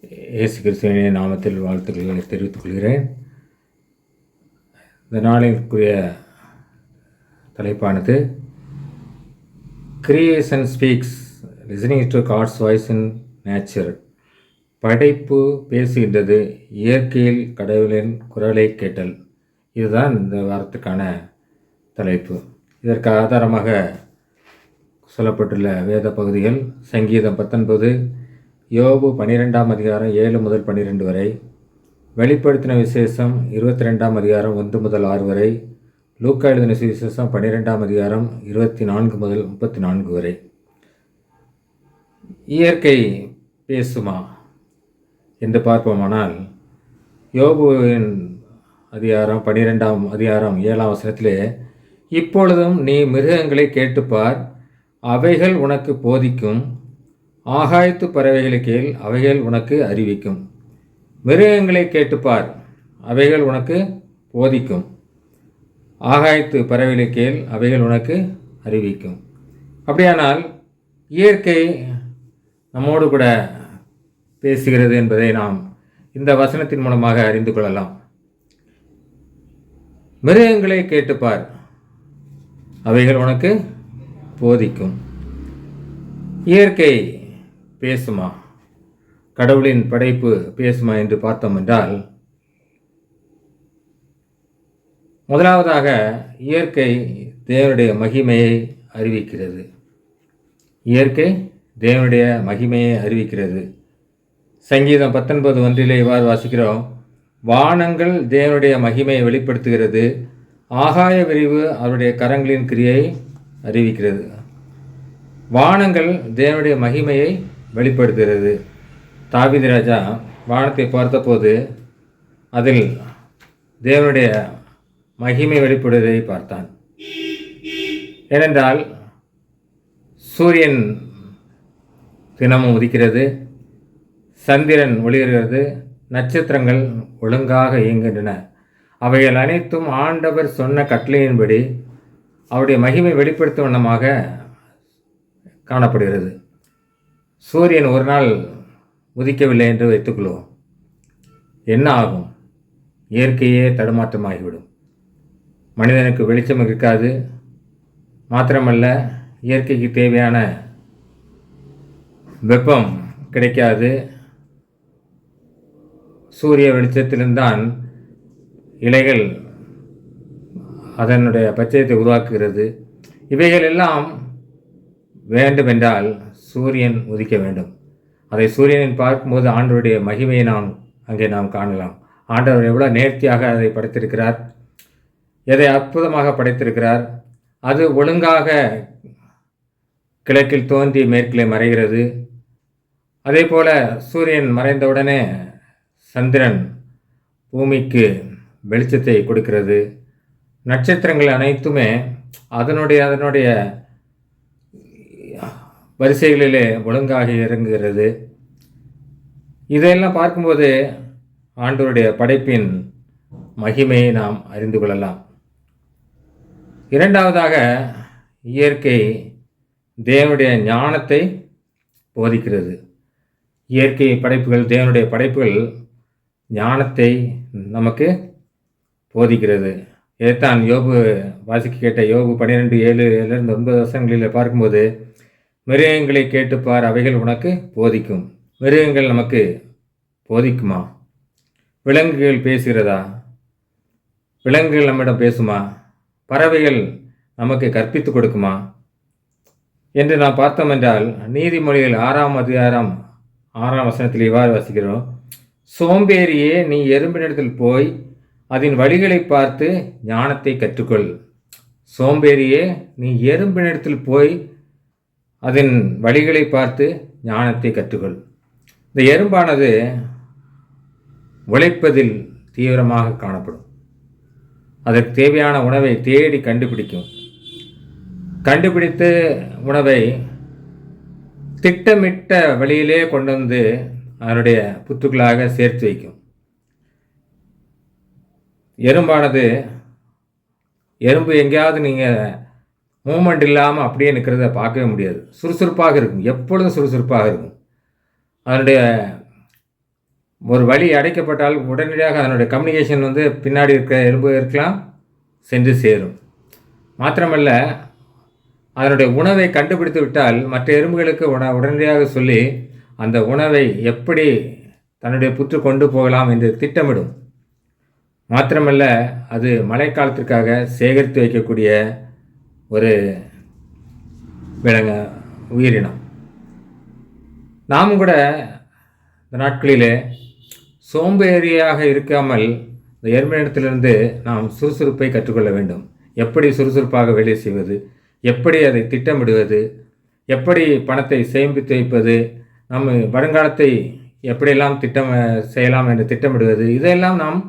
இயேசு கிறிஸ்துவின் நாமத்தில் வாழ்த்துக்களை தெரிவித்துக் கொள்கிறேன். இந்த நாளிற்குரிய தலைப்பானது creation speaks listening to God's voice in nature. படைப்பு பேசுகின்றது, இயற்கையில் கடவுளின் குரலை கேட்டல். இதுதான் இந்த வாரத்துக்கான தலைப்பு. இதற்கு ஆதாரமாக சொல்லப்பட்டுள்ள வேத பகுதிகள் சங்கீதம் 19, யோபு 12ஆம் அதிகாரம் 7 முதல் 12 வரை, வெளிப்படுத்தின விசேஷம் 22ஆம் அதிகாரம் 1 முதல் 6 வரை, லூக்கா எழுதின சுவிசேஷம் 12ஆம் அதிகாரம் 24 முதல் 34 வரை. இயற்கை பேசுமா என்று பார்ப்போமானால், யோபுவின் அதிகாரம் 12ஆம் அதிகாரம் 7ஆம் வசனத்திலே, இப்பொழுதும் நீ மிருகங்களை கேட்டுப்பார், அவைகள் உனக்கு போதிக்கும், ஆகாயத்து பறவைகளை கேள், அவைகள் உனக்கு அறிவிக்கும். மிருகங்களை கேட்டுப்பார், அவைகள் உனக்கு போதிக்கும், ஆகாயத்து பறவைகளை கேள், அவைகள் உனக்கு அறிவிக்கும். அப்படியானால் இயற்கை நம்மோடு கூட பேசுகிறது என்பதை நாம் இந்த வசனத்தின் மூலமாக அறிந்து கொள்ளலாம். மிருகங்களை கேட்டுப்பார், அவைகள் உனக்கு போதிக்கும். இயற்கை பேசுமா, கடவுளின் படைப்பு பேசுமா என்று பார்த்தோம் என்றால், முதலாவதாக இயற்கை தேவனுடைய மகிமையை அறிவிக்கிறது. இயற்கை தேவனுடைய மகிமையை அறிவிக்கிறது. சங்கீதம் 19:1 இவ்வாறு வாசிக்கிறோம், வானங்கள் தேவனுடைய மகிமையை வெளிப்படுத்துகிறது, ஆகாய விரிவு அவருடைய கரங்களின் கிரியை அறிவிக்கிறது. வானங்கள் தேவனுடைய மகிமையை வெளிப்படுத்துகிறது. தாவீது ராஜா வானத்தை பார்த்தபோது அதில் தேவனுடைய மகிமை வெளிப்படுவதை பார்த்தான். ஏனென்றால் சூரியன் தினமும் உதிக்கிறது, சந்திரன் ஒளிர்கிறது, நட்சத்திரங்கள் ஒழுங்காக இயங்குகின்றன. அவைகள் அனைத்தும் ஆண்டவர் சொன்ன கட்டளையின்படி அவருடைய மகிமை வெளிப்படுத்தும் வண்ணமாக காணப்படுகிறது. சூரியன் ஒரு நாள் உதிக்கவில்லை என்று வைத்துக்கொள்வோம், என்ன ஆகும்? இயற்கையே தடுமாற்றமாகிவிடும். மனிதனுக்கு வெளிச்சம் இருக்காது. மாத்திரமல்ல, இயற்கைக்கு தேவையான வெப்பம் கிடைக்காது. சூரிய வெளிச்சத்தில்தான் இலைகள் அதனுடைய பச்சையத்தை உருவாக்குகிறது. இவைகள் எல்லாம் வேண்டுமென்றால் சூரியன் உதிக்க வேண்டும். அதை சூரியனில் பார்க்கும்போது ஆண்டவருடைய மகிமையை அங்கே நாம் காணலாம். ஆண்டவர் எவ்வளோ நேர்த்தியாக அதை படைத்திருக்கிறார், எதை அற்புதமாக படைத்திருக்கிறார். அது ஒழுங்காக கிழக்கில் தோன்றி மேற்கிலே மறைகிறது. அதே போல சூரியன் மறைந்தவுடனே சந்திரன் பூமிக்கு வெளிச்சத்தை கொடுக்கிறது. நட்சத்திரங்கள் அனைத்துமே அதனுடைய வரிசைகளிலே ஒழுங்காக இறங்குகிறது. இதையெல்லாம் பார்க்கும்போது ஆண்டவருடைய படைப்பின் மகிமையை நாம் அறிந்து கொள்ளலாம். இரண்டாவதாக, இயற்கை தேவனுடைய ஞானத்தை போதிக்கிறது. இயற்கை படைப்புகள், தேவனுடைய படைப்புகள் ஞானத்தை நமக்கு போதிக்கிறது. இதைத்தான் யோபு வாசிக்க கேட்ட யோபு 12:7-9 வசனங்களில் பார்க்கும்போது, மிருகங்களை கேட்டுப்பார், அவைகள் உனக்கு போதிக்கும். மிருகங்கள் நமக்கு போதிக்குமா? விலங்குகள் பேசுகிறதா? விலங்குகள் நம்மிடம் பேசுமா? பறவைகள் நமக்கு கற்பித்து கொடுக்குமா என்று நாம் பார்த்தோம் என்றால், நீதிமொழிகள் 6ஆம் அதிகாரம் 6ஆம் வசனத்தில் இவ்வாறு வாசிக்கிறோம், சோம்பேறியே நீ எறும்பினிடத்தில் போய் அதன் வழிகளை பார்த்து ஞானத்தை கற்றுக்கொள். சோம்பேறியே நீ எறும்பினிடத்தில் போய் அதன் வழிகளை பார்த்து ஞானத்தை கற்றுக்கொள். இந்த எறும்பானது உழைப்பதில் தீவிரமாக காணப்படும். அதற்கு தேவையான உணவை தேடி கண்டுபிடிக்கும். கண்டுபிடித்து உணவை திட்டமிட்ட வழியிலே கொண்டு வந்து அதனுடைய புத்துக்களாக சேர்த்து வைக்கும். எறும்பு எங்கேயாவது நீங்கள் மூமெண்ட் இல்லாமல் அப்படியே நிற்கிறத பார்க்கவே முடியாது. சுறுசுறுப்பாக இருக்கும், எப்பொழுதும் சுறுசுறுப்பாக இருக்கும். அதனுடைய ஒரு வழி அடைக்கப்பட்டால் உடனடியாக அதனுடைய கம்யூனிகேஷன் பின்னாடி இருக்கிற எறும்பு இருக்கலாம் சென்று சேரும். மாத்திரமல்ல, அதனுடைய உணவை கண்டுபிடித்து விட்டால் மற்ற எறும்புகளுக்கு உடனடியாக சொல்லி அந்த உணவை எப்படி தன்னுடைய புற்று கொண்டு போகலாம் என்று திட்டமிடும். மாத்திரமல்ல, அது மழைக்காலத்திற்காக சேகரித்து வைக்கக்கூடிய ஒரு உயிரினம். நாமும் கூட இந்த நாட்களிலே சோம்பேறியாக இருக்காமல் இந்த எறும்பினிடத்திலிருந்து நாம் சுறுசுறுப்பை கற்றுக்கொள்ள வேண்டும். எப்படி சுறுசுறுப்பாக வேலை செய்வது, எப்படி அதை திட்டமிடுவது, எப்படி பணத்தை சேமித்து வைப்பது, நம்ம வருங்காலத்தை எப்படியெல்லாம் செய்யலாம் என்று திட்டமிடுவது, இதையெல்லாம் நாம்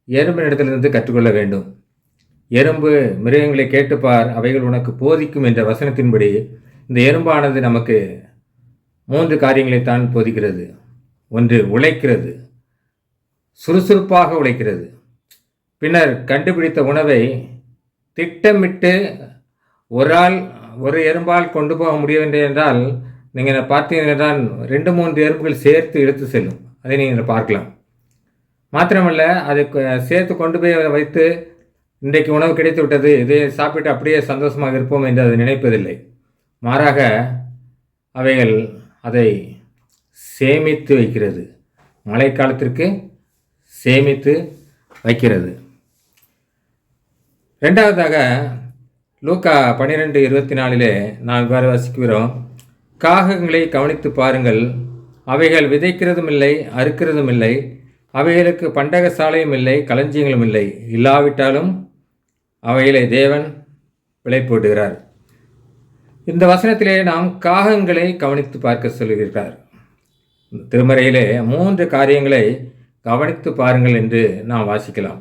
எறும்பினிடத்திலிருந்து கற்றுக்கொள்ள வேண்டும். எறும்பு மிருகங்களை கேட்டுப்பார், அவைகள் உனக்கு போதிக்கும் என்ற வசனத்தின்படி இந்த எறும்பானது நமக்கு 3 காரியங்களைத்தான் போதிக்கிறது. ஒன்று, உழைக்கிறது, சுறுசுறுப்பாக உழைக்கிறது. பின்னர் கண்டுபிடித்த உணவை திட்டமிட்டு ஒரு எறும்பால் கொண்டு போக முடியவில்லை என்றால் நீங்கள் பார்த்தீங்கன்னா 2-3 எறும்புகள் சேர்த்து எடுத்து செல்லும். அதை நீங்கள் பார்க்கலாம். மாத்திரமல்ல, அதை சேர்த்து கொண்டு போய் வைத்து இன்றைக்கு உணவு கிடைத்து விட்டது, இதை சாப்பிட்டு அப்படியே சந்தோஷமாக இருப்போம் என்று அதை நினைப்பதில்லை. மாறாக அவைகள் அதை சேமித்து வைக்கிறது, மழைக்காலத்திற்கு சேமித்து வைக்கிறது. ரெண்டாவதாக லூக்கா 12:24 நாம் இவ்வாறு வாசிக்கிறோம். காகங்களை கவனித்து பாருங்கள், அவைகள் விதைக்கிறதும் இல்லை, அறுக்கிறதும் இல்லை, அவைகளுக்கு பண்டக சாலையும் இல்லை, களஞ்சியங்களும் இல்லை, இல்லாவிட்டாலும் அவைகளை தேவன் விலை போட்டுகிறார். இந்த வசனத்திலே நாம் காகங்களை கவனித்து பார்க்க சொல்கிறார். திருமறையிலே 3 காரியங்களை கவனித்து பாருங்கள் என்று நாம் வாசிக்கலாம்.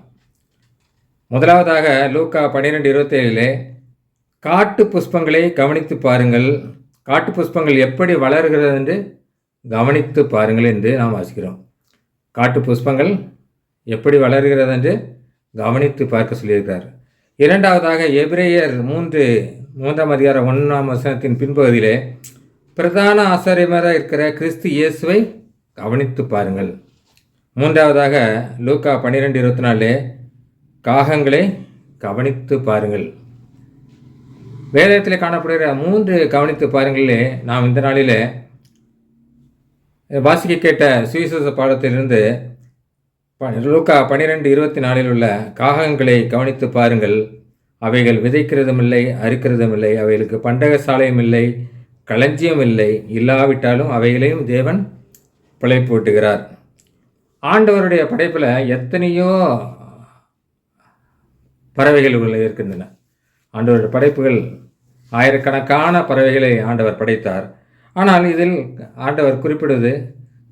முதலாவதாக லூக்கா 12:27 காட்டு புஷ்பங்களை கவனித்து பாருங்கள், காட்டு புஷ்பங்கள் எப்படி வளர்கிறது என்று கவனித்து பாருங்கள் என்று நாம் வாசிக்கிறோம். காட்டு புஷ்பங்கள் எப்படி வளர்கிறது என்று கவனித்து பார்க்க சொல்லியிருக்கிறார். இரண்டாவதாக எபிரேயர் 3:3 அதிகாரம் 1ஆம் வசனத்தின் பின்பகுதியிலே பிரதான ஆசாரியராக இருக்கிற கிறிஸ்து இயேசுவை கவனித்து பாருங்கள். மூன்றாவதாக லூக்கா 12:24 காகங்களை கவனித்து பாருங்கள். வேதத்தில் காணப்படுகிற 3 கவனித்து பாருங்களே நாம் இந்த நாளில் வாசிக்க கேட்ட சுவிசேஷ பாடத்திலிருந்து லூக்கா 12:24 உள்ள காகங்களை கவனித்து பாருங்கள், அவைகள் விதைக்கிறதும் இல்லை, அறுக்கிறதும் இல்லை, அவைகளுக்கு பண்டக சாலையும் இல்லை, களஞ்சியம் இல்லை, இல்லாவிட்டாலும் அவைகளையும் தேவன் பிழைப்பு போட்டுகிறார். ஆண்டவருடைய படைப்பில் எத்தனையோ பறவைகள் இருக்கின்றன. ஆண்டவருடைய படைப்புகள் ஆயிரக்கணக்கான பறவைகளை ஆண்டவர் படைத்தார். ஆனால் இதில் ஆண்டவர் குறிப்பிடுவது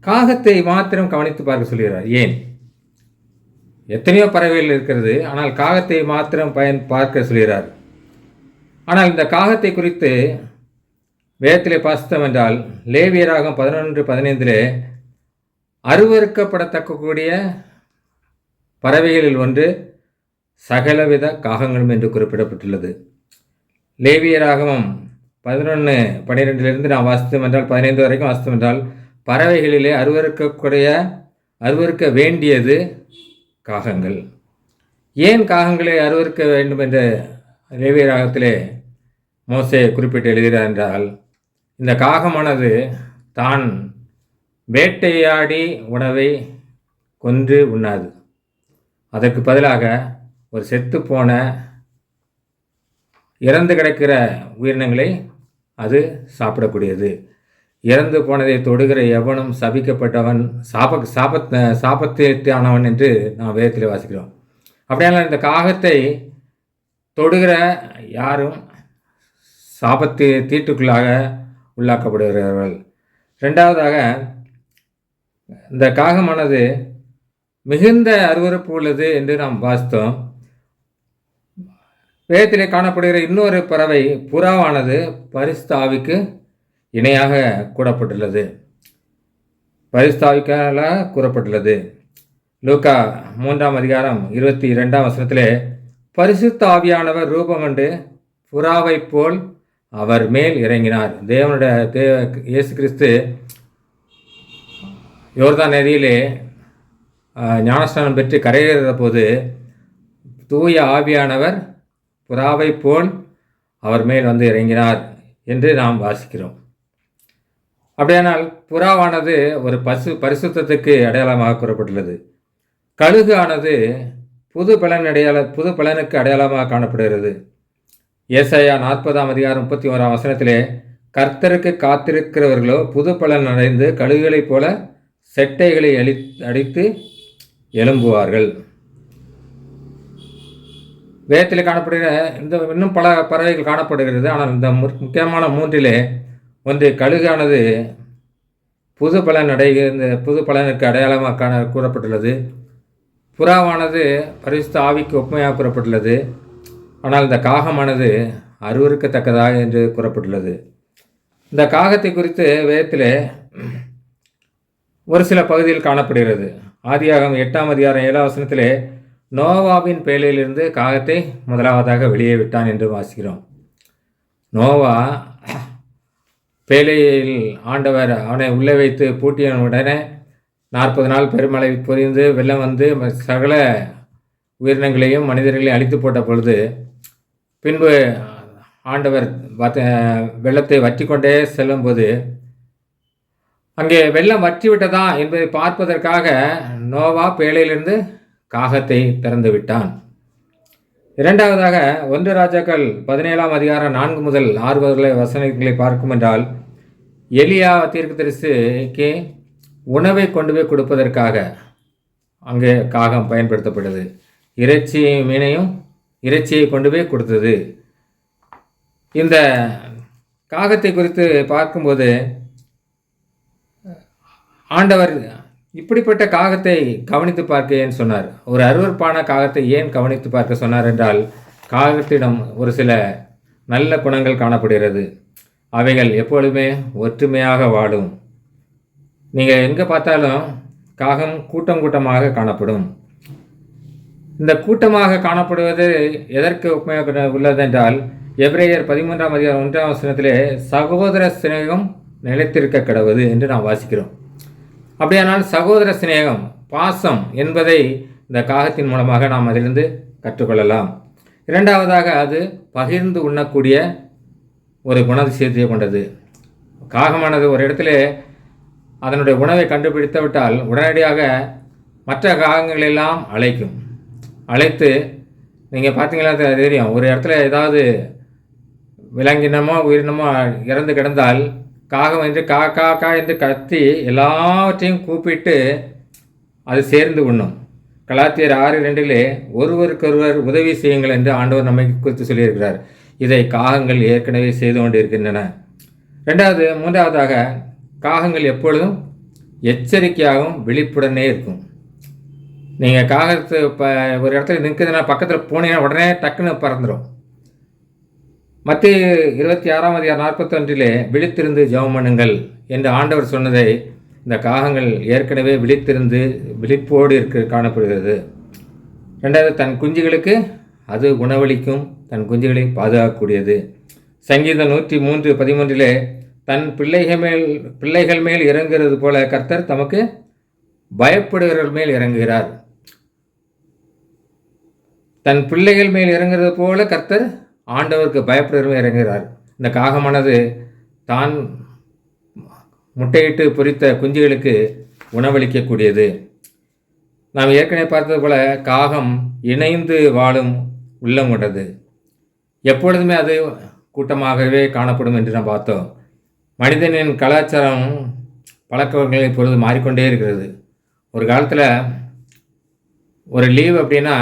காகத்தை மாத்திரம் கவனித்து பார்க்க சொல்கிறார். ஏன்? எத்தனையோ பறவைகள் இருக்கிறது, ஆனால் காகத்தை மாத்திரம் பார்க்க சொல்கிறார். ஆனால் இந்த காகத்தை குறித்து வேதத்திலே பாசித்தம் என்றால் லேவியராகம் 11:15 அருவறுக்கப்படத்தக்கக்கூடிய பறவைகளில் ஒன்று சகலவித காகங்களும் என்று குறிப்பிடப்பட்டுள்ளது. லேவியராகமம் 11:12 நாம் வாசித்தோம் என்றால் 15 வரைக்கும் வாசித்தோம் என்றால் பறவைகளிலே அருவறுக்க வேண்டியது காகங்கள். ஏன் காகங்களை அருவறுக்க வேண்டும் என்ற லேவியராகத்திலே மோசே குறிப்பிட்டு எழுதுகிறார் என்றால், இந்த காகமானது தான் வேட்டையாடி உணவை கொன்று உண்ணாது. அதற்கு பதிலாக ஒரு செத்துப்போன இறந்து கிடக்கிற உயிரினங்களை அது சாப்பிடக்கூடியது. இறந்து போனதை தொடுகிற எவனும் சபிக்கப்பட்டவன், சாபத்தானவன் என்று நாம் வேதத்தில் வாசிக்கிறோம். அப்படியானால் இந்த காகத்தை தொடுகிற யாரும் தீட்டுக்குள்ளாக உள்ளாக்கப்படுகிறார்கள். ரெண்டாவதாக, இந்த காகமானது மிகுந்த அருவருப்பு உள்ளது என்று நாம் வாசித்தோம். வேதத்திலே காணப்படுகிற இன்னொரு பறவை புறாவானது பரிசுத்த ஆவிக்கு இணையாக கூறப்பட்டுள்ளது. லூக்கா 3ஆம் அதிகாரம் 22ஆம் வசனத்திலே பரிசுத்த ஆவியானவர் ரூபம் கொண்டு புறாவை போல் அவர் மேல் இறங்கினார். இயேசு கிறிஸ்து யோர்தான் நதியிலே ஞானஸ்நானம் பெற்று கரையேறுகிற போது தூய ஆவியானவர் புறாவைப் போல் அவர் மேல் வந்து இறங்கினார் என்று நாம் வாசிக்கிறோம். அப்படியானால் புறாவானது ஒரு பரிசுத்தத்துக்கு அடையாளமாக கூறப்பட்டுள்ளது. கழுகு ஆனது புது பலனுக்கு அடையாளமாக காணப்படுகிறது. ஏசாயா 40:31 கர்த்தருக்கு காத்திருக்கிறவர்களோ புது பலன் அடைந்து கழுகுகளைப் போல செட்டைகளை அடித்து எழும்புவார்கள். வேதத்தில் காணப்படுகிற இன்னும் பல பறவைகள் காணப்படுகிறது. ஆனால் இந்த முக்கியமான மூன்றிலே ஒன்று கழுகானது புது பலனுக்கு அடையாளமாக கூறப்பட்டுள்ளது. புறாவானது பரிசுத்த ஆவிக்கு ஒப்புமையாக கூறப்பட்டுள்ளது. ஆனால் இந்த காகமானது அருவருக்கத்தக்கதாக என்று கூறப்பட்டுள்ளது. இந்த காகத்தை குறித்து வேதத்தில் ஒரு சில பகுதியில் காணப்படுகிறது. ஆதியாகமம் 8:7 நோவாவின் பேழையிலிருந்து காகத்தை முதலாவதாக வெளியே விட்டான் என்று வாசிக்கிறோம். நோவா பேழையில் ஆண்டவர் அவனை உள்ளே வைத்து பூட்டிய உடனே 40 நாள் பெருமழை பொழிந்து வெள்ளம் வந்து சகல உயிரினங்களையும் மனிதர்களையும் அழித்து போட்ட பொழுது பின்பு ஆண்டவர் வெள்ளத்தை வற்றி கொண்டே செல்லும்போது அங்கே வெள்ளம் வற்றிவிட்டதா என்பதை பார்ப்பதற்காக நோவா பேழையிலிருந்து காகத்தை திறந்து விட்டான். இரண்டாவதாக 1 ராஜாக்கள் 17:4 வசனங்களை பார்க்கும் என்றால் எலியா தீர்க்கதரிசிக்கு உணவை கொண்டு போய் கொடுப்பதற்காக அங்கே காகம் பயன்படுத்தப்பட்டது. இறைச்சியை கொண்டு போய் கொடுத்தது. இந்த காகத்தை குறித்து பார்க்கும்போது ஆண்டவர் இப்படிப்பட்ட காகத்தை கவனித்து பார்க்க ஏன் சொன்னார்? ஒரு அருவருப்பான காகத்தை ஏன் கவனித்து பார்க்க சொன்னார் என்றால், காகத்திடம் ஒரு சில நல்ல குணங்கள் காணப்படுகிறது. அவைகள் எப்பொழுதுமே ஒற்றுமையாக வாழும். நீங்கள் எங்கே பார்த்தாலும் காகம் கூட்டமாக காணப்படும். இந்த கூட்டமாக காணப்படுவது எதற்கு ஒப்புமையாக உள்ளதென்றால், எபிரேயர் 13:1 சகோதர சிநேகம் நிலைத்திருக்க கடவுது என்று நாம் வாசிக்கிறோம். அப்படியானால் சகோதர சிநேகம், பாசம் என்பதை இந்த காகத்தின் மூலமாக நாம் அதிலிருந்து கற்றுக்கொள்ளலாம். இரண்டாவதாக அது பகிர்ந்து உண்ணக்கூடிய ஒரு குணாதிசயத்தை கொண்டது. காகமானது ஒரு இடத்துல அதனுடைய உணவை கண்டுபிடித்து விட்டால் உடனடியாக மற்ற காகங்களெல்லாம் அழைத்து நீங்கள் பார்த்தீங்களா தெரியும், ஒரு இடத்துல ஏதாவது விலங்கினமோ உயிரினமோ இறந்து கிடந்தால் காகம் என்று கா என்று கத்தி எல்லாவற்றையும் கூப்பிட்டு அது சேர்ந்து உண்ணும். கலாத்தியர் 6:2 ஒருவருக்கொருவர் உதவி செய்யுங்கள் என்று ஆண்டவர் நம்மை குறித்து சொல்லியிருக்கிறார். இதை காகங்கள் ஏற்கனவே செய்து கொண்டிருக்கின்றன. மூன்றாவதாக காகங்கள் எப்பொழுதும் எச்சரிக்கையாகவும் விழிப்புடனே இருக்கும். நீங்கள் காகத்து ஒரு இடத்துல நிற்குதுன்னா பக்கத்தில் போனீங்கன்னா உடனே டக்குன்னு பறந்துடும். மத்திய 26:41 விழித்திருந்து ஜெபம் பண்ணுங்கள் என்று ஆண்டவர் சொன்னதை இந்த காகங்கள் ஏற்கனவே விழிப்போடு காணப்படுகிறது. ரெண்டாவது, தன் குஞ்சுகளுக்கு அது உணவளிக்கும், தன் குஞ்சுகளை பாதுகாக்கக்கூடியது. சங்கீதம் 103:13 தன் பிள்ளைகள் மேல் இறங்குகிறது போல கர்த்தர் தமக்கு பயப்படுகிறவர்கள் மேல் இறங்குகிறார். தன் பிள்ளைகள் மேல் இறங்குறது போல கர்த்தர் ஆண்டவருக்கு பயப்படுகிறவர்கள் இறங்குகிறார். இந்த காகமானது தான் முட்டையிட்டு பொரித்த குஞ்சுகளுக்கு உணவளிக்கக்கூடியது. நாம் ஏற்கனவே பார்த்தது போல காகம் இணைந்து வாழும் உள்ளம் கொண்டது. எப்பொழுதுமே அது கூட்டமாகவே காணப்படும் என்று நாம் பார்த்தோம். மனிதனின் கலாச்சாரம் பழக்கவர்கள் இப்பொழுது மாறிக்கொண்டே இருக்கிறது. ஒரு காலத்தில் ஒரு லீவ் அப்படின்னா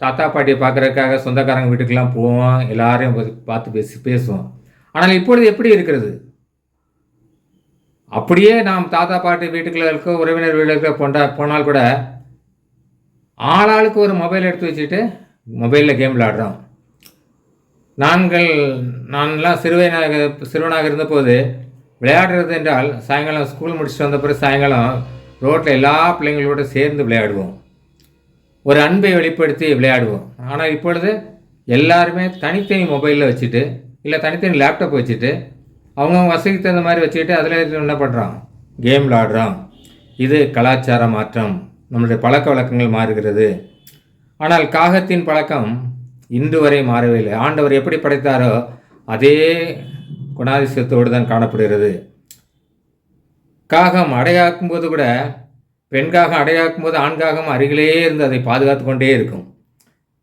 தாத்தா பாட்டியை பார்க்குறதுக்காக சொந்தக்காரங்க வீட்டுக்கெல்லாம் போவோம், எல்லாரையும் பார்த்து பேசுவோம். ஆனால் இப்பொழுது எப்படி இருக்கிறது? அப்படியே நாம் தாத்தா பாட்டி வீட்டுக்குள்ள இருக்க, உறவினர் வீட்டுக்கு போனால் கூட ஆளாளுக்கு ஒரு மொபைல் எடுத்து வச்சுட்டு மொபைலில் கேம் விளையாடுறோம். நான்லாம் சிறுவனாக இருந்தபோது விளையாடுறது என்றால் சாயங்காலம் ஸ்கூல் முடிச்சுட்டு வந்த பிறகு சாயங்காலம் ரோட்டில் எல்லா பிள்ளைங்களோடு சேர்ந்து விளையாடுவோம். ஒரு அன்பை வெளிப்படுத்தி விளையாடுவோம். ஆனால் இப்பொழுது எல்லாருமே தனித்தனி மொபைலில் வச்சுட்டு, இல்லை தனித்தனி லேப்டாப் வச்சுட்டு, அவங்க வசதிக்கு தகுந்த மாதிரி வச்சுக்கிட்டு அதில் என்ன பண்ணுறோம்? கேம் விளையாடுறோம். இது கலாச்சார மாற்றம். நம்முடைய பழக்க வழக்கங்கள் மாறுகிறது. ஆனால் காகத்தின் பழக்கம் இன்று வரை மாறவில்லை. ஆண்டவர் எப்படி படைத்தாரோ அதே குணாதிசயத்தோடு தான் காணப்படுகிறது. காகம் அடையாக்கும் போது கூட பெண் காகம் அடையாக்கும் போது ஆண் காகம் அருகிலே இருந்து அதை பாதுகாத்து கொண்டே இருக்கும்.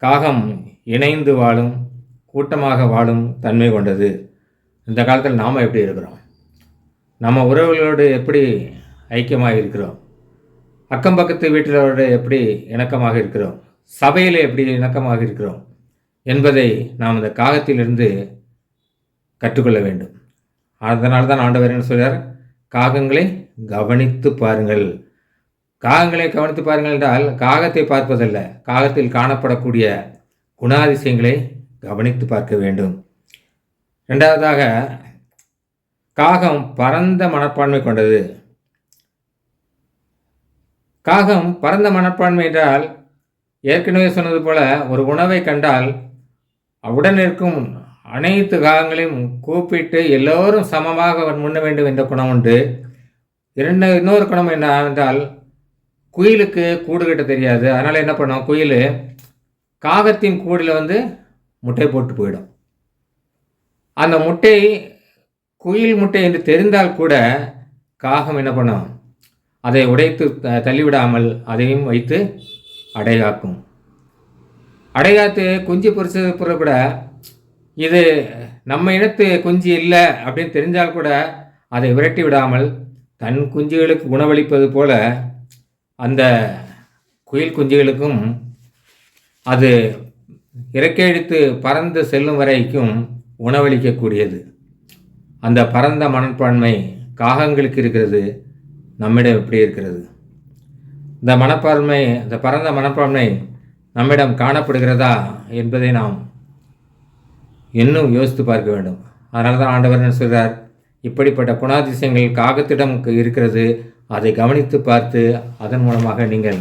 காகம் இணைந்து வாழும், கூட்டமாக வாழும் தன்மை கொண்டது. இந்த காலத்தில் நாம் எப்படி இருக்கிறோம்? நம்ம உறவுகளோடு எப்படி ஐக்கியமாக இருக்கிறோம்? அக்கம் பக்கத்து வீட்டிலோடு எப்படி இணக்கமாக இருக்கிறோம்? சபையில் எப்படி இணக்கமாக இருக்கிறோம் என்பதை நாம் இந்த காகத்திலிருந்து கற்றுக்கொள்ள வேண்டும். அதனால தான் ஆண்டவர் என்ன சொல்கிறார்? காகங்களை கவனித்து பாருங்கள். காகங்களை கவனித்து பாருங்கள் என்றால் காகத்தை பார்ப்பதல்ல, காகத்தில் காணப்படக்கூடிய குணாதிசயங்களை கவனித்து பார்க்க வேண்டும். இரண்டாவதாக, காகம் பரந்த மனப்பான்மை கொண்டது. காகம் பரந்த மனப்பான்மை என்றால் ஏற்கனவே சொன்னது போல ஒரு உணவை கண்டால் உடன் இருக்கும் அனைத்து காகங்களையும் கூப்பிட்டு எல்லோரும் சமமாக முன்ன வேண்டும் என்ற குணம் உண்டு. இன்னொரு குணம் என்ன என்றால், குயிலுக்கு கூடு கட்ட தெரியாது. அதனால் என்ன பண்ணும், குயில் காகத்தின் கூடில் முட்டை போட்டு போயிடும். அந்த முட்டை குயில் முட்டை என்று தெரிந்தால் கூட காகம் என்ன பண்ணும், அதை உடைத்து தள்ளிவிடாமல் அதையும் வைத்து அடைகாக்கும். அடைகாத்து குஞ்சு பொறிச்சது பிறகு கூட இது நம்ம இனத்து குஞ்சு இல்லை அப்படின்னு தெரிஞ்சால் கூட அதை விரட்டி விடாமல் தன் குஞ்சுகளுக்கு உணவளிப்பது போல அந்த குயில் குஞ்சுகளுக்கும் அது இறக்கையடித்து பறந்து செல்லும் வரைக்கும் உணவளிக்கக்கூடியது. அந்த பரந்த மனப்பான்மை காகங்களுக்கு இருக்கிறது. நம்மிடம் எப்படி இருக்கிறது? இந்த பரந்த மனப்பான்மை நம்மிடம் காணப்படுகிறதா என்பதை நாம் இன்னும் யோசித்து பார்க்க வேண்டும். அதனால தான் ஆண்டவர் என்ன சொல்கிறார்? இப்படிப்பட்ட குணாதிசயங்கள் காகத்திடம் இருக்கிறது, அதை கவனித்து பார்த்து அதன் மூலமாக நீங்கள்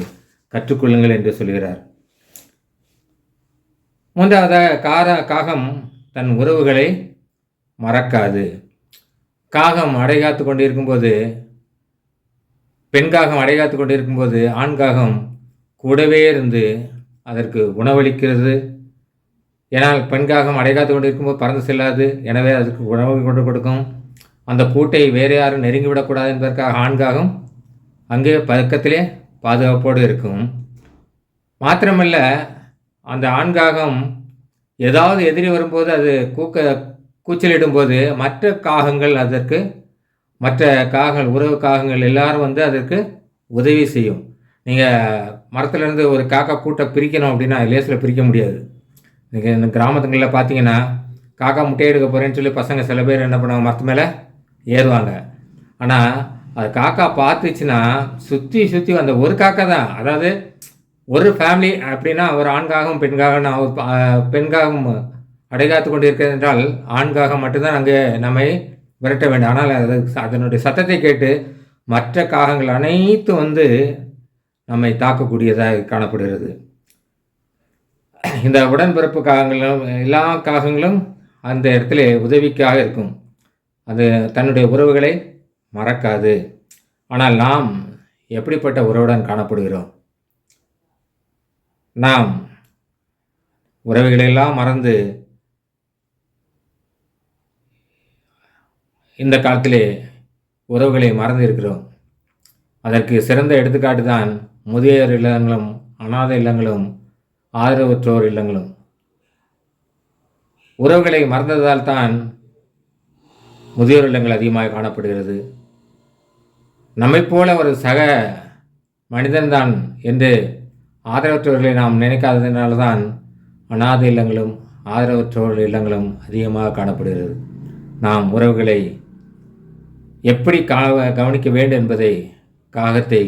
கற்றுக்கொள்ளுங்கள் என்று சொல்கிறார். மூன்றாவதாக, காகம் தன் உறவுகளை மறக்காது. காகம் அடைகாத்து கொண்டிருக்கும்போது, பெண் காகம் அடைகாத்து கொண்டிருக்கும்போது ஆண் காகம் கூடவே இருந்து அதற்கு உணவளிக்கிறது. ஏன்னால் பெண் காகம் அடைகாத்து கொண்டிருக்கும்போது பறந்து செல்லாது, எனவே அதுக்கு உணவு கொண்டு கொடுக்கும். அந்த கூட்டை வேறு யாரும் நெருங்கிவிடக்கூடாது என்பதற்காக ஆண் காகம் அங்கே பக்கத்திலே பாதுகாப்போடு இருக்கும். மாத்திரமல்ல, அந்த ஆண் காகம் ஏதாவது எதிரி வரும்போது அது கூச்சலிடும்போது மற்ற காகங்கள் உறவு காகங்கள் எல்லாரும் அதற்கு உதவி செய்யும். நீங்கள் மரத்துலேருந்து ஒரு காக்கா கூட்டை பிரிக்கணும் அப்படின்னா லேசில் பிரிக்க முடியாது. நீங்கள் இந்த கிராமத்துங்களில் பார்த்தீங்கன்னா காக்கா முட்டையை எடுக்க போகிறேன்னு சொல்லி பசங்க சில பேர் என்ன பண்ணுவாங்க, மரத்து மேலே ஏறுவாங்க. ஆனால் அது காக்கா பார்த்துச்சுன்னா சுற்றி அந்த ஒரு காக்கா தான், அதாவது ஒரு ஃபேமிலி அப்படின்னா ஒரு ஆண்காகம் பெண்காகம் அடைகாத்து கொண்டு இருக்கிறது என்றால் ஆண்காகம் மட்டும்தான் அங்கே நம்மை விரட்ட வேண்டும். ஆனால் அதனுடைய சத்தத்தை கேட்டு மற்ற காகங்கள் அனைத்தும் நம்மை தாக்கக்கூடியதாக காணப்படுகிறது. இந்த உடன்பிறப்பு காகங்களும் எல்லா காகங்களும் அந்த இடத்துல உதவிக்காக இருக்கும். அது தன்னுடைய உறவுகளை மறக்காது. ஆனால் நாம் எப்படிப்பட்ட உறவுடன் காணப்படுகிறோம்? நாம் உறவுகளெல்லாம் மறந்து இந்த காலத்திலே உறவுகளை மறந்து இருக்கிறோம். அதற்கு சிறந்த எடுத்துக்காட்டு தான் முதியோர் இல்லங்களும் அநாத இல்லங்களும் ஆதரவற்றோர் இல்லங்களும். உறவுகளை மறந்ததால் தான் முதியோர் இல்லங்கள் அதிகமாக காணப்படுகிறது. நம்மைப் போல ஒரு சக மனிதன்தான் என்று ஆதரவற்றவர்களை நாம் நினைக்காததினால்தான் தான் அநாத இல்லங்களும் ஆதரவற்றோர் இல்லங்களும் அதிகமாக காணப்படுகிறது. நாம் உறவுகளை எப்படி கவனிக்க வேண்டும் என்பதை காகத்தை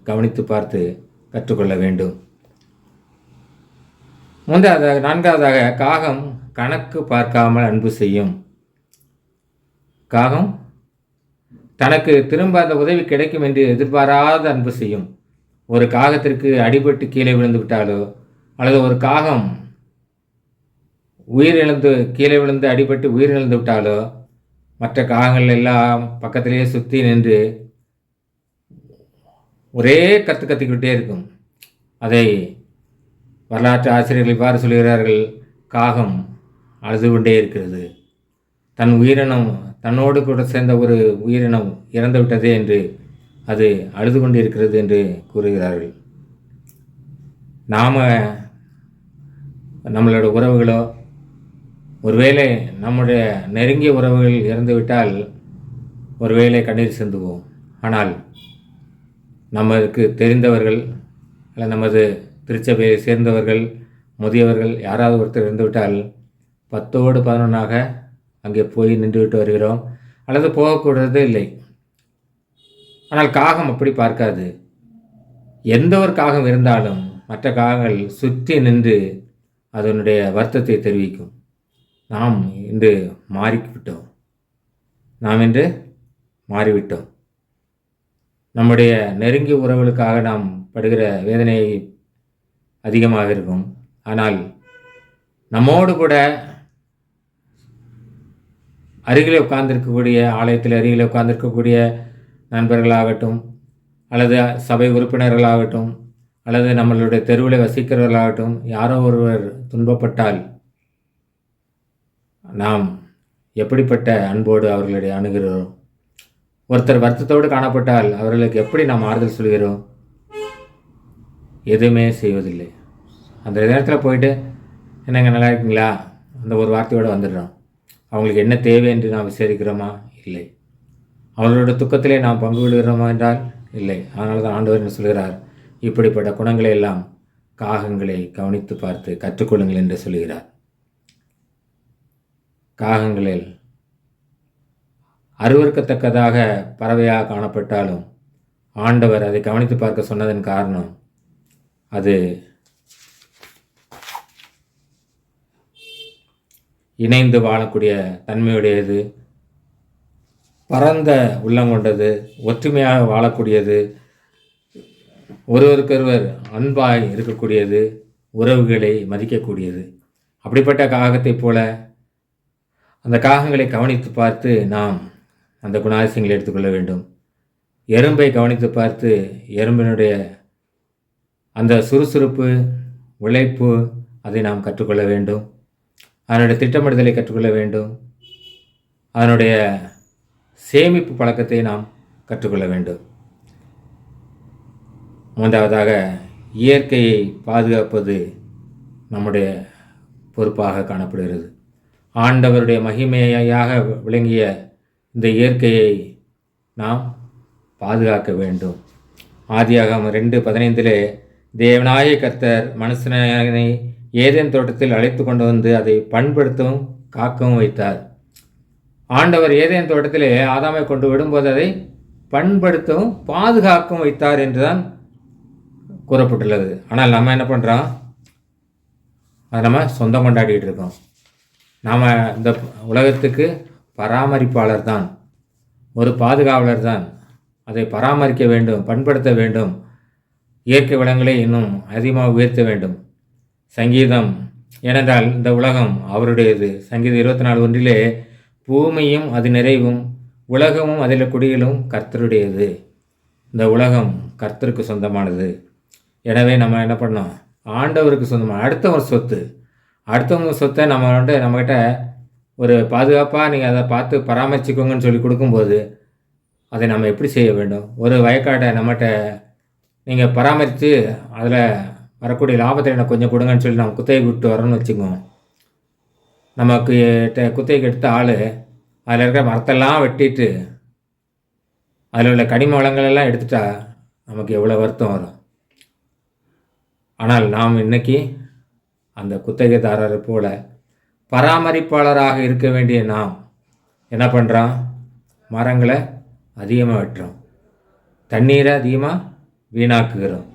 கவனித்து பார்த்து கற்றுக்கொள்ள வேண்டும். நான்காவதாக, காகம் கணக்கு பார்க்காமல் அன்பு செய்யும். காகம் தனக்கு திரும்ப அந்த உதவி கிடைக்கும் என்று எதிர்பாராத அன்பு செய்யும். ஒரு காகத்திற்கு அடிபட்டு கீழே விழுந்து விட்டாலோ, அல்லது ஒரு காகம் கீழே விழுந்து அடிபட்டு உயிரிழந்து விட்டாலோ, மற்ற காகங்கள் எல்லாம் பக்கத்திலேயே சுற்றி நின்று ஒரே கற்றுக்கிட்டே இருக்கும். அதை வரலாற்று ஆசிரியர்கள் இவ்வாறு சொல்கிறார்கள்: காகம் அழுது கொண்டே இருக்கிறது, தன் உயிரினம், தன்னோடு கூட சேர்ந்த ஒரு உயிரினம் இறந்து விட்டதே என்று அது அழுது கொண்டு இருக்கிறது என்று கூறுகிறார்கள். நாம் நம்மளோட உறவுகளோ, ஒருவேளை நம்முடைய நெருங்கிய உறவுகள் இறந்துவிட்டால் ஒருவேளை கண்ணீர் சிந்துவோம். ஆனால் நமக்கு தெரிந்தவர்கள் அல்ல நமது திருச்சபையை சேர்ந்தவர்கள், முதியவர்கள் யாராவது ஒருத்தர் இருந்துவிட்டால் 10ஓடு 11ஆக அங்கே போய் நின்றுவிட்டு வருகிறோம், அல்லது போகக்கூடாது இல்லை. ஆனால் காகம் அப்படி பார்க்காது. எந்த ஒரு காகம் இருந்தாலும் மற்ற காகங்கள் சுற்றி நின்று அதனுடைய வருத்தத்தை தெரிவிக்கும். நாம் இன்று மாறிவிட்டோம், மாறிவிட்டோம். நம்முடைய நெருங்கிய உறவுகளுக்காக நாம் படுகிற வேதனை அதிகமாக இருக்கும். ஆனால் நம்மோடு கூட அருகில் உட்கார்ந்திருக்கக்கூடிய, ஆலயத்தில் அருகில் உட்கார்ந்திருக்கக்கூடிய நண்பர்களாகட்டும், அல்லது சபை உறுப்பினர்களாகட்டும், அல்லது நம்மளுடைய தெருவில் வசிக்கிறவர்களாகட்டும், யாரோ ஒருவர் துன்பப்பட்டால் நாம் எப்படிப்பட்ட அன்போடு அவர்களுடைய அணுகிறோம்? ஒருத்தர் வருத்தத்தோடு காணப்பட்டால் அவர்களுக்கு எப்படி நாம் ஆறுதல் சொல்கிறோம்? எதுவுமே செய்வதில்லை. அந்த நேரத்தில் போயிட்டு என்னங்க நல்லா இருக்கீங்களா, அந்த ஒரு வார்த்தையோடு வந்துடுறோம். அவங்களுக்கு என்ன தேவை என்று நாம் விசாரிக்கிறோமா? இல்லை. அவர்களோட துக்கத்திலே நாம் பங்கு கொள்கிறோமா என்றால் இல்லை. அதனால தான் ஆண்டவர் என்ன சொல்கிறார்? இப்படிப்பட்ட குணங்களை எல்லாம் காகங்களை கவனித்து பார்த்து கற்றுக்கொள்ளுங்கள் என்று சொல்கிறார். காகங்களில் அருவருக்கத்தக்கதாக பறவையாக காணப்பட்டாலும் ஆண்டவர் அதை கவனித்து பார்க்க சொன்னதன் காரணம் அது இணைந்து வாழக்கூடிய தன்மையுடையது, பரந்த உள்ளம் கொண்டது, ஒற்றுமையாக வாழக்கூடியது, ஒருவருக்கொருவர் அன்பாய் இருக்கக்கூடியது, உறவுகளை மதிக்கக்கூடியது. அப்படிப்பட்ட காகத்தைப் போல அந்த காகங்களை கவனித்து பார்த்து நாம் அந்த குணாதிசயங்களை எடுத்துக்கொள்ள வேண்டும். எறும்பை கவனித்து பார்த்து எறும்பினுடைய அந்த சுறுசுறுப்பு, உழைப்பு, அதை நாம் கற்றுக்கொள்ள வேண்டும். அதனுடைய திட்டமிடுதலை கற்றுக்கொள்ள வேண்டும். அதனுடைய சேமிப்பு பழக்கத்தை நாம் கற்றுக்கொள்ள வேண்டும். மூன்றாவதாக, இயற்கையை பாதுகாப்பது நம்முடைய பொறுப்பாக காணப்படுகிறது. ஆண்டவருடைய மகிமையாக விளங்கிய இந்த இயற்கையை நாம் பாதுகாக்க வேண்டும். ஆதியாகமம் 2:15 தேவனாகிய கர்த்தர் மனுஷனை ஏதேன் தோட்டத்தில் அழைத்து கொண்டு வந்து அதை பண்படுத்தவும் காக்கவும் வைத்தார். ஆண்டவர் ஏதேன் தோட்டத்திலே ஆதாமை கொண்டு விடும்போது அதை பண்படுத்தவும் பாதுகாக்கவும் வைத்தார் என்றுதான் கூறப்பட்டுள்ளது. ஆனால் நம்ம என்ன பண்ணுறோம்? அதை நம்ம சொந்தம் கொண்டாடிட்டு இருக்கோம். நாம் இந்த உலகத்துக்கு பராமரிப்பாளர் தான், ஒரு பாதுகாவலர் தான். அதை பராமரிக்க வேண்டும், பண்படுத்த வேண்டும், இயற்கை வளங்களை இன்னும் அதிகமாக உயர்த்த வேண்டும். சங்கீதம், ஏனென்றால் இந்த உலகம் அவருடையது. சங்கீதம் 24:1 பூமியும் அது நிறைவும் உலகமும் அதில் குடிகளும் கர்த்தருடையது. இந்த உலகம் கர்த்தருக்கு சொந்தமானது. எனவே நம்ம என்ன பண்ணோம்? ஆண்டவருக்கு சொந்தமான அடுத்தவங்க சொத்து. அடுத்தவங்க சொத்தை நம்மகிட்ட ஒரு பாதுகாப்பாக நீங்கள் அதை பார்த்து பராமரிச்சுக்கோங்கன்னு சொல்லி கொடுக்கும்போது அதை நம்ம எப்படி செய்ய வேண்டும்? ஒரு வயக்காட்டை நம்மகிட்ட நீங்கள் பராமரித்து அதில் வரக்கூடிய லாபத்தை எனக்கு கொஞ்சம் கொடுங்கன்னு சொல்லி நம்ம குத்தகைக்கு விட்டு வரோன்னு வச்சுக்கோங்க. நமக்கு குத்தகைக்கு எடுத்த ஆள் அதில் இருக்கிற மரத்தெல்லாம் வெட்டிட்டு அதில் உள்ள கனிம வளங்களெல்லாம் எடுத்துட்டா நமக்கு எவ்வளோ வருத்தம் வரும். ஆனால் நாம் இன்றைக்கி அந்த குத்தகைதாரரை போல பராமரிப்பாளராக இருக்க வேண்டிய நாம் என்ன பண்ணுறோம்? மரங்களை அதிகமாக வெட்டுறோம், தண்ணீரை அதிகமாக வீணாக்குகிறோம்,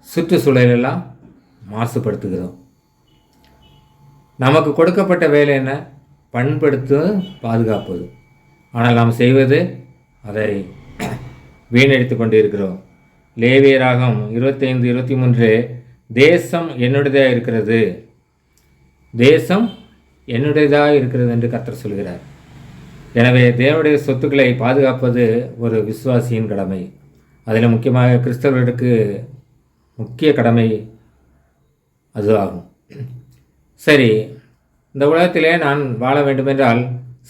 சுற்றுச்சூழலெல்லாம் மாசுபடுத்துகிறோம். நமக்கு கொடுக்கப்பட்ட வேலை என்ன? பண்படுத்து, பாதுகாப்பது. ஆனால் நாம் செய்வது அதை வீணடித்து கொண்டு இருக்கிறோம். லேவியராகம் 25:23 தேசம் என்னுடையதாக இருக்கிறது, தேசம் என்னுடையதாக இருக்கிறது என்று கர்த்தர் சொல்கிறார். எனவே தேவனுடைய சொத்துக்களை பாதுகாப்பது ஒரு விசுவாசியின் கடமை. அதில் முக்கியமாக கிறிஸ்தவர்களுக்கு முக்கிய கடமை அது ஆகும். சரி, இந்த உலகத்திலே நான் வாழ வேண்டுமென்றால்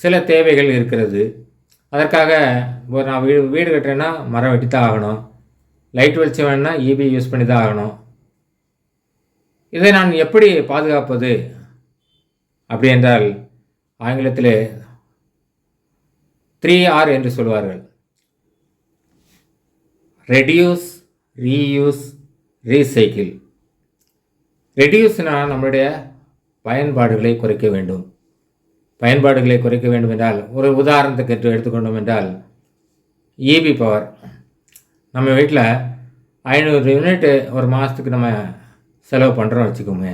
சில தேவைகள் இருக்கிறது. அதற்காக நான் வீடு கட்டுறேன்னா மரம் வெட்டி தான் ஆகணும். லைட் வெளிச்சம் வேணுன்னா இபி யூஸ் பண்ணி தான் ஆகணும். இதை நான் எப்படி பாதுகாப்பது அப்படி என்றால் ஆங்கிலத்திலே 3R என்று சொல்வார்கள். Reduce, reuse, recycle. ரெடியூஸ்னால் நம்மளுடைய பயன்பாடுகளை குறைக்க வேண்டும். பயன்பாடுகளை குறைக்க வேண்டும் என்றால் ஒரு உதாரணத்துக்கு எடுத்துக்கொண்டோம் என்றால் இபி பவர். நம்ம வீட்டில் 500 யூனிட் ஒரு மாதத்துக்கு நம்ம செலவு பண்ணுறோம் வச்சுக்கோங்க.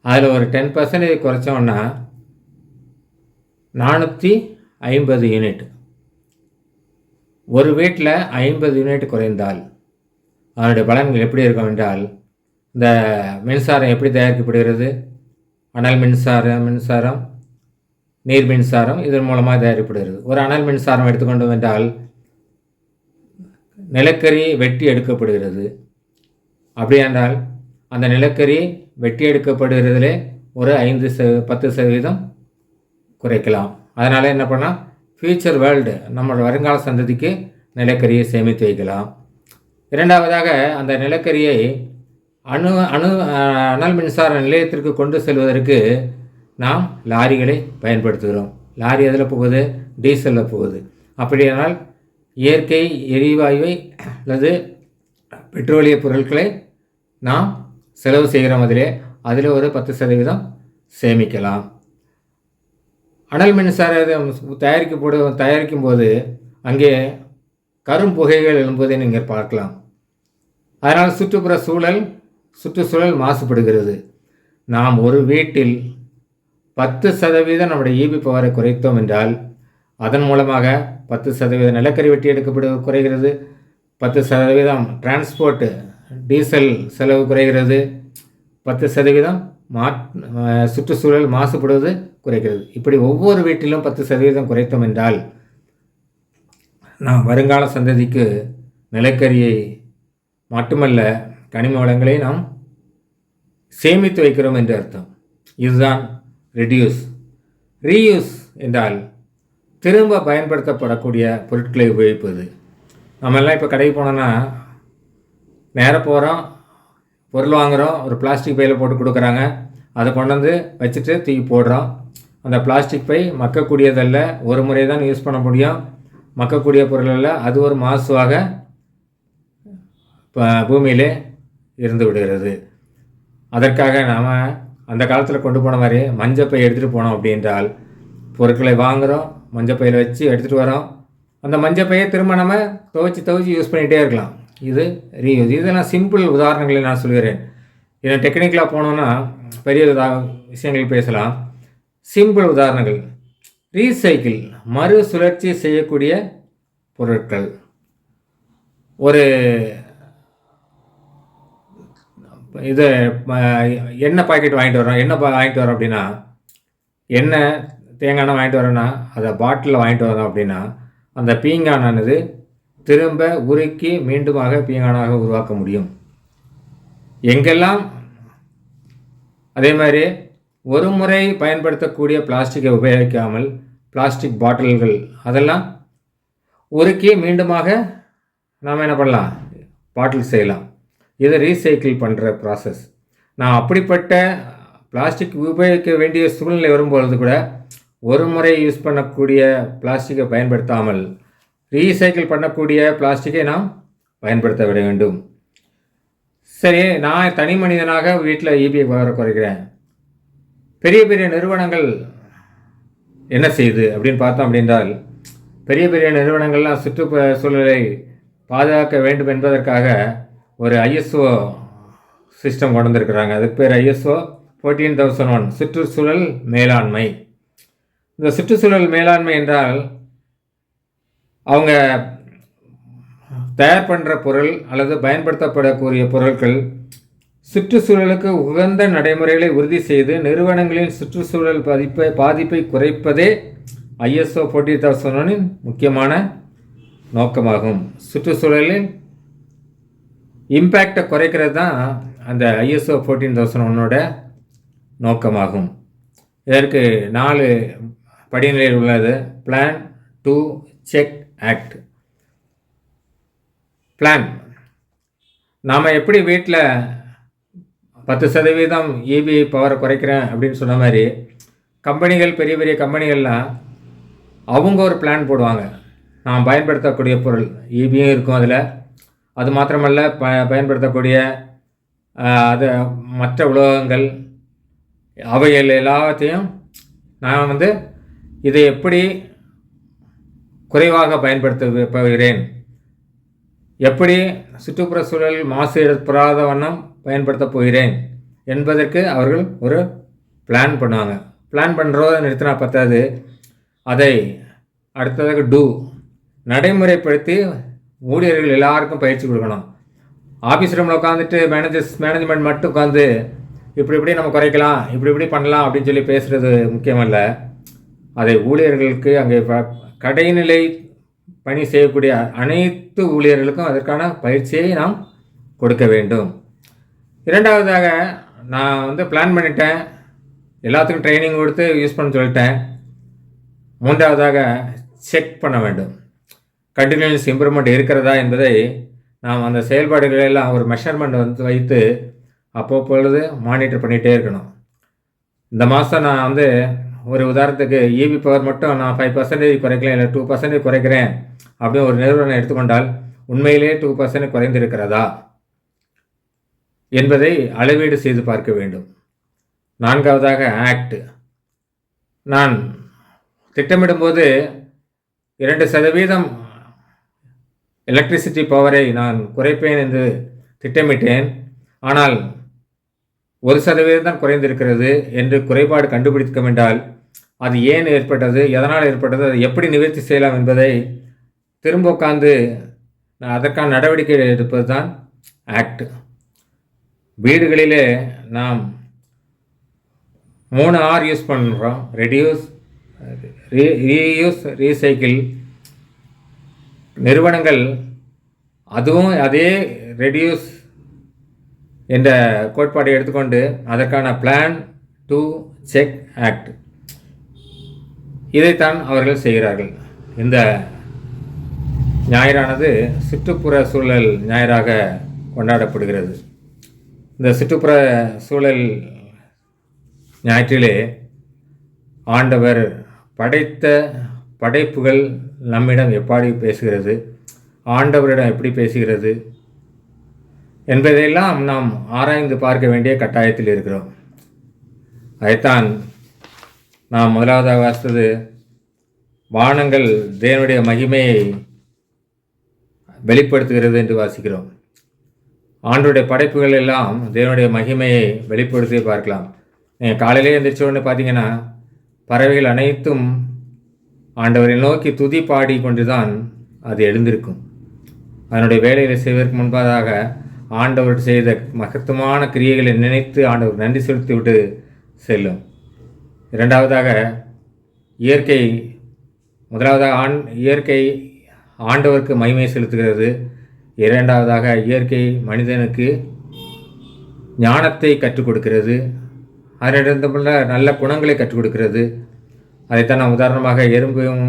அதில் ஒரு 10% குறைச்சோம்னா 450 யூனிட். ஒரு வீட்டில் 50 யூனிட் குறைந்தால் அதனுடைய பலன்கள் எப்படி இருக்கும் என்றால், இந்த மின்சாரம் எப்படி தயாரிக்கப்படுகிறது? அனல் மின்சாரம், நீர் மின்சாரம் இதன் மூலமாக தயாரிக்கப்படுகிறது. ஒரு அனல் மின்சாரம் எடுத்துக்கொண்டோம் என்றால் நிலக்கரி வெட்டி எடுக்கப்படுகிறது. அப்படி என்றால் அந்த நிலக்கரி வெட்டி எடுக்கப்படுகிறதுலே ஒரு 5-10% குறைக்கலாம். அதனால் என்ன பண்ணால் ஃபியூச்சர் வேர்ல்டு நம்மளோட வருங்கால சந்ததிக்கு நிலக்கரியை சேமித்து வைக்கலாம். இரண்டாவதாக அந்த நிலக்கரியை அனல் மின்சார நிலையத்திற்கு கொண்டு செல்வதற்கு நாம் லாரிகளை பயன்படுத்துகிறோம். லாரி எதில் போகுது? டீசலில் போகுது. அப்படியானால் இயற்கை எரிவாயுவை அல்லது பெட்ரோலிய பொருட்களை நாம் செலவு செய்கிறோம். அதில் ஒரு 10% சேமிக்கலாம். அனல் மின்சாரம் தயாரிக்கும் போது அங்கே கரும்புகைகள் எழும்புவதை நீங்கள் பார்க்கலாம். அதனால் சுற்றுச்சூழல் மாசுபடுகிறது. நாம் ஒரு வீட்டில் 10% நம்முடைய இபி பவரை குறைத்தோம் என்றால் அதன் மூலமாக 10% நிலக்கரி வெட்டி குறைகிறது, 10% டிரான்ஸ்போர்ட் டீசல் செலவு குறைகிறது, 10% சுற்றுச்சூழல் மாசுபடுவது குறைகிறது. இப்படி ஒவ்வொரு வீட்டிலும் 10% குறைத்தோம் என்றால் நாம் வருங்கால சந்ததிக்கு நிலக்கரியை மட்டுமல்ல கனிம வளங்களை நாம் சேமித்து வைக்கிறோம் என்று அர்த்தம். இதுதான் ரெடியூஸ். ரீயூஸ் என்றால் திரும்ப பயன்படுத்தப்படக்கூடிய பொருட்களை உபயோகிப்பது. நம்மெல்லாம் இப்போ கடைக்கு போனோன்னா நேராக போகிறோம், பொருள் வாங்குகிறோம், ஒரு பிளாஸ்டிக் பையில் போட்டு கொடுக்குறாங்க, அதை கொண்டு வந்து வச்சுட்டு தூக்கி போடுறோம். அந்த பிளாஸ்டிக் பை மக்கக்கூடியதல்ல, ஒரு முறை தான் யூஸ் பண்ண முடியும், மக்கக்கூடிய பொருள் அல்ல, அது ஒரு மாசுவாக பூமியிலே இருந்து விடுகிறது. அதற்காக நாம் அந்த காலத்தில் கொண்டு போன மாதிரி மஞ்சப்பை எடுத்துகிட்டு போனோம் அப்படின்றால் பொருட்களை வாங்குகிறோம், மஞ்சப்பையில் வச்சு எடுத்துகிட்டு வரோம், அந்த மஞ்சப்பையை திரும்ப நம்ம துவைச்சி யூஸ் பண்ணிகிட்டே இருக்கலாம். இது ரீயூஸ். இதெல்லாம் சிம்பிள் உதாரணங்களை நான் சொல்கிறேன். இதை டெக்னிக்கலாக போனோன்னா பெரிய விஷயங்கள் பேசலாம். சிம்பிள் உதாரணங்கள். ரீசைக்கிள், மறுசுழற்சி செய்யக்கூடிய பொருட்கள். ஒரு இது எண்ணெய் பாக்கெட் வாங்கிட்டு வரோம், வாங்கிட்டு வரோம் அப்படின்னா, எண்ணெய் தேங்காய் எண்ணெய் வாங்கிட்டு வரோன்னா அதை பாட்டிலில் வாங்கிட்டு வரோம் அப்படின்னா அந்த பீங்கானானது திரும்ப உருக்கி மீண்டுமாக பீங்கானாக உருவாக்க முடியும். எங்கெல்லாம் அதே மாதிரி ஒரு முறை பயன்படுத்தக்கூடிய பிளாஸ்டிக்கை உபயோகிக்காமல் பிளாஸ்டிக் பாட்டில்கள் அதெல்லாம் உருக்கி மீண்டுமாக நாம் என்ன பண்ணலாம்? பாட்டில் செய்யலாம். இதை ரீசைக்கிள் பண்ணுற ப்ராசஸ். நான் அப்படிப்பட்ட பிளாஸ்டிக் உபயோகிக்க வேண்டிய சூழ்நிலை வரும்பொழுது கூட ஒரு முறை யூஸ் பண்ணக்கூடிய பிளாஸ்டிக்கை பயன்படுத்தாமல் ரீசைக்கிள் பண்ணக்கூடிய பிளாஸ்டிக்கை நாம் பயன்படுத்த விட வேண்டும். சரி, நான் தனி மனிதனாக வீட்டில் இபி பவரை குறைக்கிறேன். பெரிய பெரிய நிறுவனங்கள் என்ன செய்யுது அப்படின்னு பார்த்தோம் அப்படின்றால், பெரிய பெரிய நிறுவனங்கள்லாம் சுற்றுச்சூழலை பாதுகாக்க வேண்டும் என்பதற்காக ஒரு ISO சிஸ்டம் கொண்டு வந்திருக்கிறாங்க. அதுக்கு பேர் ISO 14001 சுற்றுச்சூழல் மேலாண்மை. இந்த சுற்றுச்சூழல் மேலாண்மை என்றால் அவங்க தயார் பண்ணுற பொருள் அல்லது பயன்படுத்தப்படக்கூடிய பொருட்கள் சுற்றுச்சூழலுக்கு உகந்த நடைமுறைகளை உறுதி செய்து நிறுவனங்களின் சுற்றுச்சூழல் பாதிப்பை குறைப்பதே ISO 14001 முக்கியமான நோக்கமாகும். சுற்றுச்சூழலில் இம்பேக்டை குறைக்கிறது தான் அந்த ISO 14001ஓட நோக்கமாகும். இதற்கு 4 படிநிலையில் உள்ளது. Plan, to, check, act. Plan, நாம் எப்படி வீட்டில் 10% EB பவரை குறைக்கிறேன் அப்படின்னு சொன்ன மாதிரி கம்பெனிகள், பெரிய பெரிய கம்பெனிகள்லாம் அவங்க ஒரு பிளான் போடுவாங்க. நாம் பயன்படுத்தக்கூடிய பொருள் EBயும் இருக்கும் அதில். அது மாத்திரமல்ல, பயன்படுத்தக்கூடிய அது மற்ற உலோகங்கள் அவைகள் எல்லாத்தையும் நான் இதை எப்படி குறைவாக பயன்படுத்த போகிறேன், எப்படி சுற்றுப்புற சூழல் மாசு ஏற்படாத வண்ணம் பயன்படுத்தப் போகிறேன் என்பதற்கு அவர்கள் ஒரு பிளான் பண்ணுவாங்க. பிளான் பண்ணுறத நிறுத்தினா பத்தாது, அதை அடுத்ததாக டூ, நடைமுறைப்படுத்தி ஊழியர்கள் எல்லாருக்கும் பயிற்சி கொடுக்கணும். ஆஃபீஸ் ரூமில் உட்காந்துட்டு மேனேஜ்மெண்ட் மட்டும் உட்காந்து இப்படி நம்ம குறைக்கலாம், இப்படி பண்ணலாம் அப்படின்னு சொல்லி பேசுகிறது முக்கியமல்ல. அதை ஊழியர்களுக்கு, அங்கே கடைநிலை பணி செய்யக்கூடிய அனைத்து ஊழியர்களுக்கும் அதற்கான பயிற்சியை நாம் கொடுக்க வேண்டும். இரண்டாவதாக, நான் பிளான் பண்ணிட்டேன், எல்லாத்துக்கும் ட்ரைனிங் கொடுத்து யூஸ் பண்ண சொல்லிட்டேன். மூன்றாவதாக, செக் பண்ண வேண்டும். கண்டினியூஸ் இம்ப்ரூவ்மெண்ட் இருக்கிறதா என்பதை நாம் அந்த செயல்பாடுகளெல்லாம் ஒரு மெஷர்மெண்ட் வைத்து அப்பப்பொழுது மானிட்டர் பண்ணிகிட்டே இருக்கணும். இந்த மாதம் நான் ஒரு உதாரணத்துக்கு EB பவர் மட்டும் நான் 5% குறைக்கலாம், இல்லை 2% குறைக்கிறேன் அப்படின்னு ஒரு நிறுவனம் எடுத்துக்கொண்டால் உண்மையிலே 2% குறைந்திருக்கிறதா என்பதை அளவீடு செய்து பார்க்க வேண்டும். நான்காவதாக, ஆக்ட். நான் திட்டமிடும்போது 2% எலக்ட்ரிசிட்டி பவரை நான் குறைப்பேன் என்று திட்டமிட்டேன். ஆனால் 1% தான் குறைந்திருக்கிறது என்று குறைபாடு கண்டுபிடிக்க வேண்டால் அது ஏன் ஏற்பட்டது, எதனால் ஏற்பட்டது, அதை எப்படி நிவர்த்தி செய்யலாம் என்பதை திரும்ப உட்காந்து அதற்கான நடவடிக்கை எடுப்பது தான் ஆக்ட். வீடுகளிலே நாம் 3 R யூஸ் பண்ணுறோம். Reduce, reuse, recycle. நிறுவனங்கள் அதுவும் அதே ரெடியூஸ் என்ற கோட்பாட்டை எடுத்துக்கொண்டு அதற்கான பிளான், டு, செக், ஆக்ட் இதைத்தான் அவர்கள் செய்கிறார்கள். இந்த ஞாயிறானது சுற்றுப்புற சூழல் ஞாயிறாக கொண்டாடப்படுகிறது. இந்த சுற்றுப்புற சூழல் ஞாயிற்றிலே ஆண்டவர் படைத்த படைப்புகள் நம்மிடம் எப்படி பேசுகிறது, ஆண்டவரிடம் எப்படி பேசுகிறது என்பதையெல்லாம் நாம் ஆராய்ந்து பார்க்க வேண்டிய கட்டாயத்தில் இருக்கிறோம். அதைத்தான் நாம் முதலாவதாக வாசித்தது, வானங்கள் தேவனுடைய மகிமையை வெளிப்படுத்துகிறது என்று வாசிக்கிறோம். ஆண்டவருடைய படைப்புகள் எல்லாம் தேவனுடைய மகிமையை வெளிப்படுத்தி பார்க்கலாம். நீங்கள் காலையிலே எழுந்திரிச்சோன்னு பார்த்தீங்கன்னா பறவைகள் அனைத்தும் ஆண்டவரை நோக்கி துதி பாடி கொண்டு தான் அது எழுந்திருக்கும். அதனுடைய வேலைகளை செய்வதற்கு முன்பதாக ஆண்டவர் செய்த மகத்துவமான கிரியைகளை நினைத்து ஆண்டவர் நன்றி செலுத்திவிட்டு செல்லும். இரண்டாவதாக, இயற்கை. முதலாவதாக இயற்கை ஆண்டவருக்கு மகிமை செலுத்துகிறது. இரண்டாவதாக, இயற்கை மனிதனுக்கு ஞானத்தை கற்றுக் கொடுக்கிறது, அதனிடமுள்ள நல்ல குணங்களை கற்றுக் கொடுக்கிறது. அதைத்தான் நாம் உதாரணமாக எறும்பையும்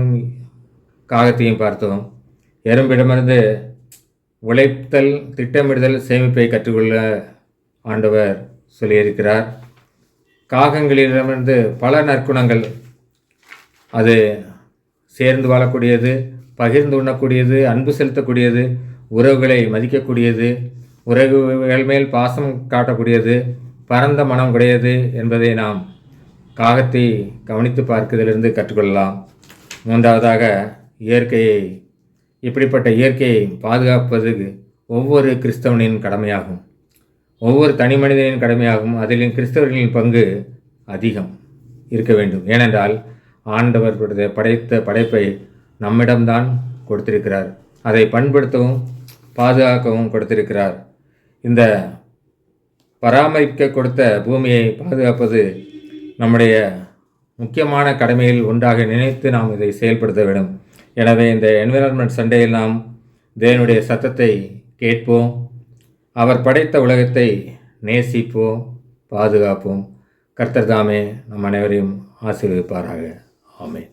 காகத்தையும் பார்த்தோம். எறும்பிடமிருந்து உழைத்தல், திட்டமிடுதல், சேமிப்பை கற்றுக்கொள்ள ஆண்டவர் சொல்லியிருக்கிறார். காகங்களிடமிருந்து பல நற்குணங்கள், அது சேர்ந்து வாழக்கூடியது, பகிர்ந்து உண்ணக்கூடியது, அன்பு செலுத்தக்கூடியது, உறவுகளை மதிக்கக்கூடியது, உறவுகள் மேல் பாசம் காட்டக்கூடியது, பரந்த மனம் உடையது என்பதை நாம் காகத்தை கவனித்து பார்க்கிறதிலிருந்து கற்றுக்கொள்ளலாம். மூன்றாவதாக, இயற்கையை, இப்படிப்பட்ட இயற்கையை பாதுகாப்பது ஒவ்வொரு கிறிஸ்தவனின் கடமையாகும், ஒவ்வொரு தனி மனிதனின் கடமையாகும். அதில் கிறிஸ்தவர்களின் பங்கு அதிகம் இருக்க வேண்டும். ஏனென்றால் ஆண்டவர் படைத்த படைப்பை நம்மிடம்தான் கொடுத்திருக்கிறார், அதை பண்படுத்தவும் பாதுகாக்கவும் கொடுத்திருக்கிறார். இந்த பராமரிக்க கொடுத்த பூமியை பாதுகாப்பது நம்முடைய முக்கியமான கடமையில் ஒன்றாக நினைத்து நாம் இதை செயல்படுத்த வேண்டும். எனவே இந்த என்விரான்மெண்ட் சண்டேயில் நாம் தேவனுடைய சத்தத்தை கேட்போம். அவர் படைத்த உலகத்தை நேசிப்போம், பாதுகாப்போம். கர்த்தர் தாமே நம் அனைவரையும் ஆசீர்வதிப்பாராக. ஆமென்.